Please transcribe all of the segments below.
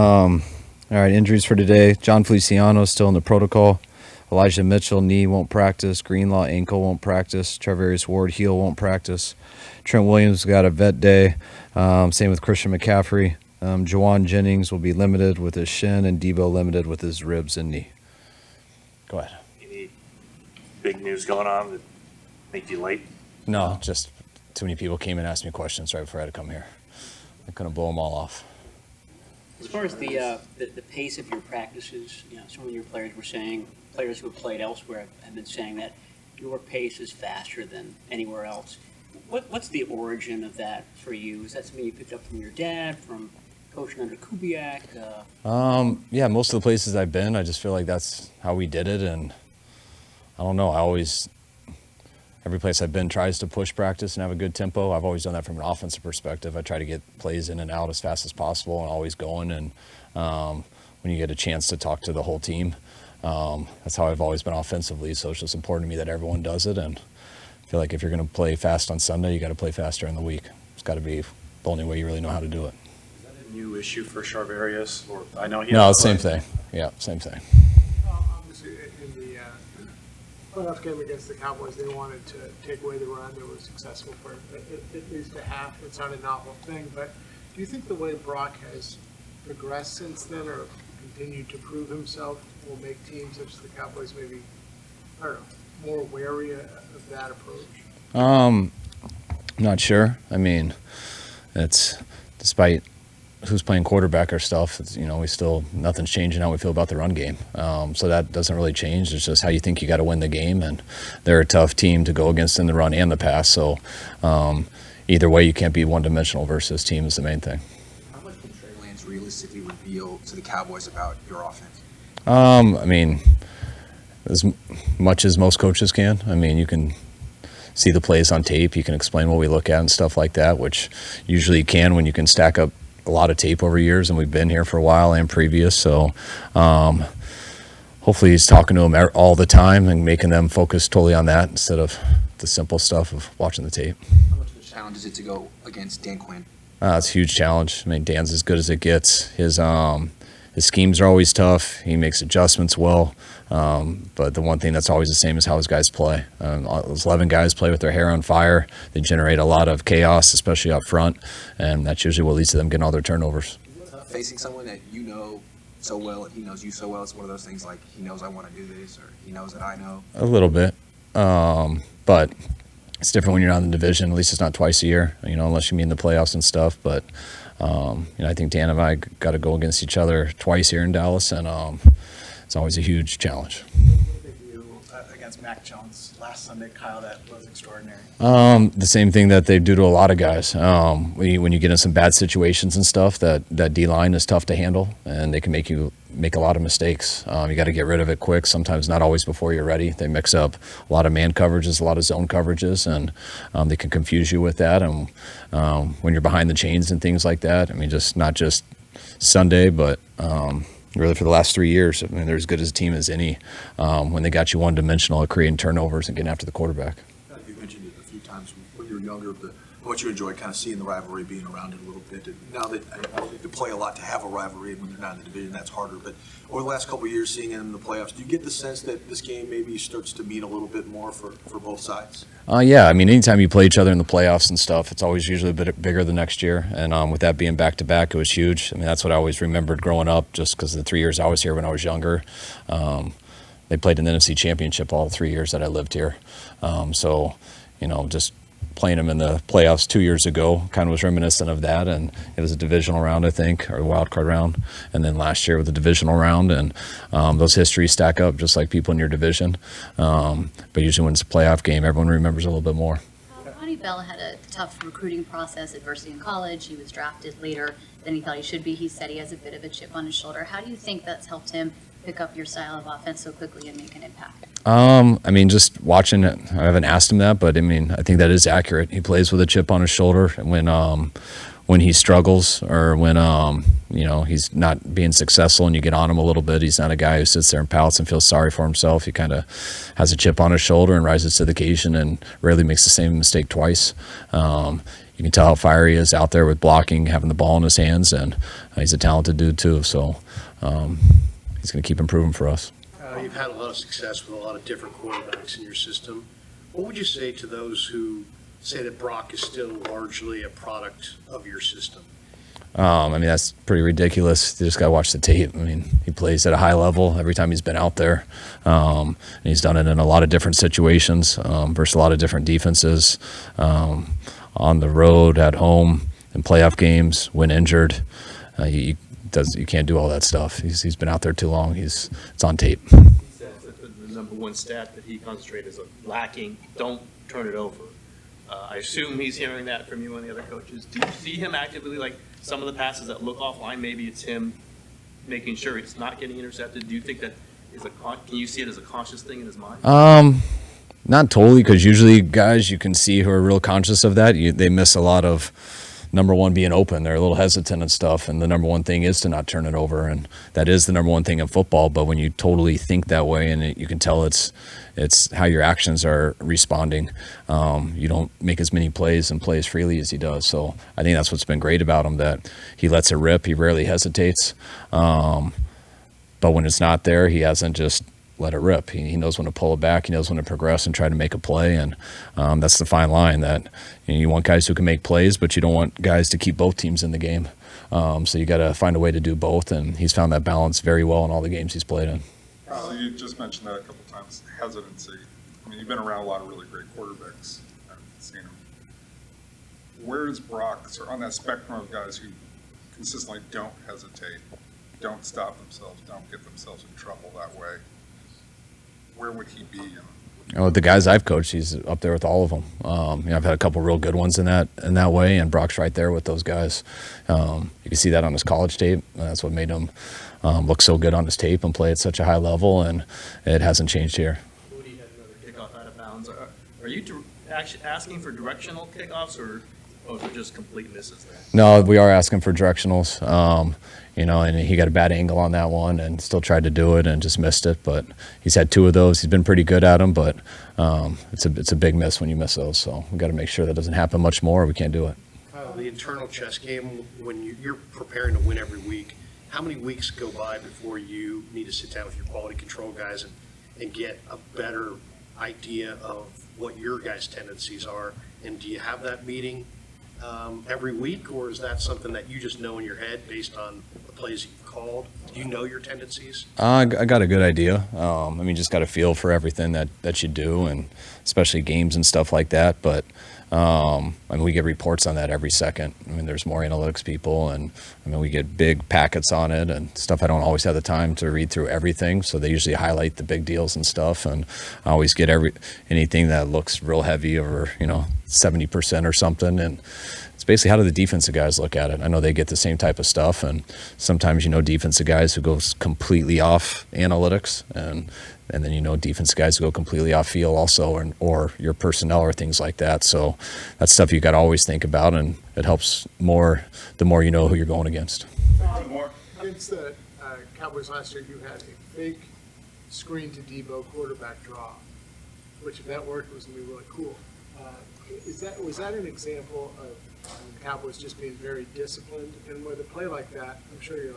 All right, injuries for today. John Feliciano still in the protocol. Elijah Mitchell, knee, won't practice. Greenlaw, ankle, won't practice. Travarius Ward, heel, won't practice. Trent Williams got a vet day. Same with Christian McCaffrey. Jawan Jennings will be limited with his shin, and Debo limited with his ribs and knee. Go ahead. Any big news going on that make you late? No, just too many people came and asked me questions right before I had to come here. I couldn't blow them all off. As far as the pace of your practices, some of your players were saying, players who have played elsewhere have been saying that your pace is faster than anywhere else. What's the origin of that for you? Is that something you picked up from your dad, from coaching under Kubiak? Yeah, most of the places I've been, I just feel like that's how we did it, and I don't know. Every place I've been tries to push practice and have a good tempo. I've always done that from an offensive perspective. I try to get plays in and out as fast as possible and always going. And when you get a chance to talk to the whole team, that's how I've always been offensively. So it's just important to me that everyone does it. And I feel like if you're going to play fast on Sunday, you got to play fast during the week. It's got to be the only way you really know how to do it. Is that a new issue for Charvarius? Or I know he No, same thing. Yeah, same thing. Obviously, in the playoff game against the Cowboys, they wanted to take away the run. They were successful for at least a half. It's not a novel thing, but do you think the way Brock has progressed since then, or continued to prove himself, will make teams such as the Cowboys maybe, I don't know, more wary of that approach? Not sure. I mean, it's despite who's playing quarterback or stuff, we still, nothing's changing how we feel about the run game. So that doesn't really change. It's just how you think you got to win the game, and they're a tough team to go against in the run and the pass. So either way, you can't be one-dimensional versus team is the main thing. How much can Trey Lance realistically reveal to the Cowboys about your offense? I mean, as much as most coaches can. I mean, you can see the plays on tape. You can explain what we look at and stuff like that, which usually you can when you can stack up a lot of tape over years, and we've been here for a while and previous. So hopefully he's talking to them all the time and making them focus totally on that instead of the simple stuff of watching the tape. How much of a challenge is it to go against Dan Quinn? It's a huge challenge. I mean, Dan's as good as it gets. His schemes are always tough. He makes adjustments well. But the one thing that's always the same is how his guys play. Those 11 guys play with their hair on fire. They generate a lot of chaos, especially up front, and that's usually what leads to them getting all their turnovers. Facing someone that you know so well and he knows you so well, it's one of those things like he knows I want to do this, or he knows that I know. A little bit. But it's different when you're not in the division. At least it's not twice a year, unless you mean the playoffs and stuff. But I think Dan and I got to go against each other twice here in Dallas, and it's always a huge challenge. Against Mac Jones last Sunday, Kyle, that was extraordinary. The same thing that they do to a lot of guys. When you get in some bad situations and stuff, that D-line is tough to handle, and they can make you make a lot of mistakes. You got to get rid of it quick, sometimes not always before you're ready. They mix up a lot of man coverages, a lot of zone coverages, and they can confuse you with that. And when you're behind the chains and things like that, I mean, not just Sunday, but really for the last 3 years, I mean, they're as good as a team as any when they got you one-dimensional at creating turnovers and getting after the quarterback. You mentioned it a few times when you were younger, how much you enjoyed kind of seeing the rivalry, being around it a little bit. And now that I think they play a lot to have a rivalry, and when they're not in the division, that's harder. But over the last couple of years, seeing it in the playoffs, do you get the sense that this game maybe starts to mean a little bit more for both sides? Yeah, I mean, anytime you play each other in the playoffs and stuff, it's always usually a bit bigger the next year. And with that being back-to-back, it was huge. I mean, that's what I always remembered growing up, just because the 3 years I was here when I was younger. They played in the NFC Championship all 3 years that I lived here. So, just playing them in the playoffs 2 years ago kind of was reminiscent of that, and it was a divisional round, I think, or a wild card round, and then last year with the divisional round, and those histories stack up just like people in your division, but usually when it's a playoff game, everyone remembers a little bit more. Ronnie Bell had a tough recruiting process, adversity in college. He was drafted later than he thought he should be. He said he has a bit of a chip on his shoulder. How do you think that's helped him pick up your style of offense so quickly and make an impact? I mean, just watching it, I haven't asked him that, but I mean, I think that is accurate. He plays with a chip on his shoulder, and when he struggles or when he's not being successful and you get on him a little bit, he's not a guy who sits there and pouts and feels sorry for himself. He kind of has a chip on his shoulder and rises to the occasion and rarely makes the same mistake twice. you can tell how fiery he is out there with blocking, having the ball in his hands, and he's a talented dude too. So he's going to keep improving for us. You've had a lot of success with a lot of different quarterbacks in your system. What would you say to those who say that Brock is still largely a product of your system? I mean, that's pretty ridiculous. You just got to watch the tape. I mean, he plays at a high level every time he's been out there. And he's done it in a lot of different situations versus a lot of different defenses, on the road, at home, in playoff games, when injured. You can't do all that stuff. He's been out there too long. It's on tape. He says that the number one stat that he concentrates is lacking, don't turn it over. I assume he's hearing that from you and the other coaches. Do you see him actively, like some of the passes that look offline, maybe it's him making sure it's not getting intercepted? Do you think that can you see it as a conscious thing in his mind? Not totally, because usually guys you can see who are real conscious of that, they miss a lot of number one being open. They're a little hesitant and stuff, and the number one thing is to not turn it over, and that is the number one thing in football. But when you totally think that way, and you can tell it's how your actions are responding, you don't make as many plays and play as freely as he does. So I think that's what's been great about him, that he lets it rip. He rarely hesitates. But when it's not there, he hasn't just let it rip. He knows when to pull it back. He knows when to progress and try to make a play. And that's the fine line, that you want guys who can make plays, but you don't want guys to keep both teams in the game. So you got to find a way to do both. And he's found that balance very well in all the games he's played in. So you just mentioned that a couple times, hesitancy. I mean, you've been around a lot of really great quarterbacks. I've seen them. Where is Brock on that spectrum of guys who consistently don't hesitate, don't stop themselves, don't get themselves in trouble that way? Where would he be? The guys I've coached, he's up there with all of them. I've had a couple real good ones in that way, and Brock's right there with those guys. You can see that on his college tape. That's what made him look so good on his tape and play at such a high level, and it hasn't changed here. Purdy had another kickoff out of bounds. Are you actually asking for directional kickoffs, or is it just complete misses there? No, we are asking for directionals. And he got a bad angle on that one and still tried to do it and just missed it. But he's had two of those. He's been pretty good at them, but it's a big miss when you miss those. So we got to make sure that doesn't happen much more. We can't do it. The internal chess game, when you're preparing to win every week, how many weeks go by before you need to sit down with your quality control guys and get a better idea of what your guys' tendencies are? And do you have that meeting every week, or is that something that you just know in your head based on the plays you've called? Do you know your tendencies? I got a good idea. Just got a feel for everything that you do, and especially games and stuff like that. But we get reports on that every second. There's more analytics people, and we get big packets on it and stuff. I don't always have the time to read through everything, so they usually highlight the big deals and stuff. And I always get anything that looks real heavy, or 70% or something. And it's basically, how do the defensive guys look at it? I know they get the same type of stuff, and sometimes defensive guys who goes completely off analytics, and then defensive guys who go completely off feel also, or your personnel or things like that. So that's stuff you got to always think about, and it helps more the more you know who you're going against. Against the Cowboys last year, you had a fake screen to Debo quarterback draw, which, if that worked, was going to be really cool. Was that an example of the Cowboys just being very disciplined? And with a play like that, I'm sure you're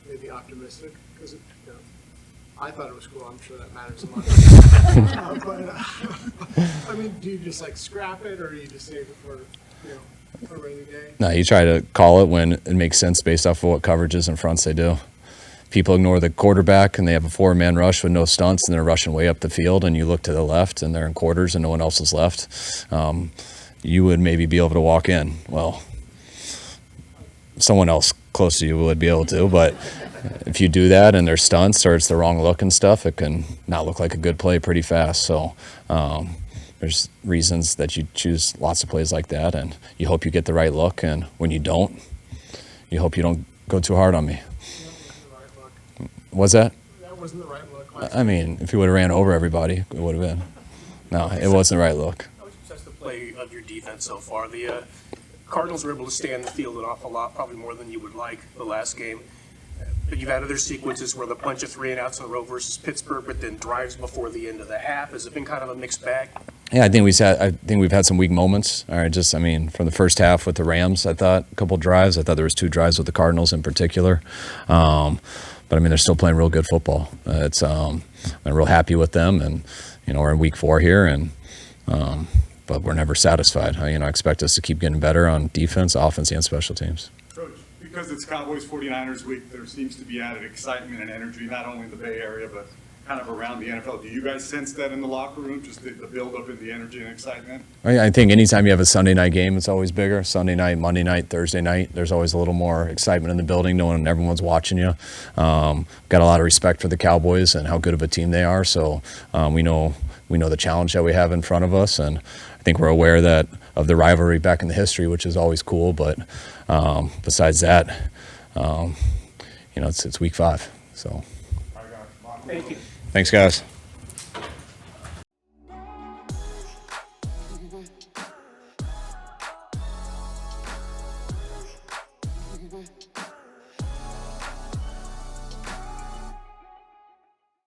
maybe optimistic, because I thought it was cool. I'm sure that matters a lot. Do you just scrap it, or do you just save it for a rainy day? No, you try to call it when it makes sense based off of what coverages and fronts they do. People ignore the quarterback and they have a 4-man rush with no stunts, and they're rushing way up the field, and you look to the left and they're in quarters and no one else is left. You would maybe be able to walk in. Well, someone else close to you would be able to, but if you do that and there's stunts or it's the wrong look and stuff, it can not look like a good play pretty fast. So there's reasons that you choose lots of plays like that, and you hope you get the right look, and when you don't, you hope you don't go too hard on me. Was that? That wasn't the right look. If you would have ran over everybody, it would have been. No, it wasn't the right look. How was the play of your defense so far? The Cardinals were able to stay on the field an awful lot, probably more than you would like the last game. But you've had other sequences where the bunch of 3-and-outs in a row versus Pittsburgh, but then drives before the end of the half. Has it been kind of a mixed bag? Yeah, I think we've had some weak moments. All right, I mean, from the first half with the Rams, I thought a couple drives. I thought there was 2 drives with the Cardinals in particular. But I mean, they're still playing real good football. I'm real happy with them, and we're in week 4 here, and but we're never satisfied. I expect us to keep getting better on defense, offense, and special teams. Coach, because it's Cowboys 49ers week, there seems to be added excitement and energy, not only in the Bay Area, but kind of around the NFL. Do you guys sense that in the locker room, just the build-up in the energy and excitement? I think anytime you have a Sunday night game, it's always bigger. Sunday night, Monday night, Thursday night, there's always a little more excitement in the building, knowing everyone's watching you. Got a lot of respect for the Cowboys and how good of a team they are, so we know the challenge that we have in front of us, and I think we're aware of the rivalry back in the history, which is always cool, but besides that, it's week 5. So. Thank you. Thanks, guys.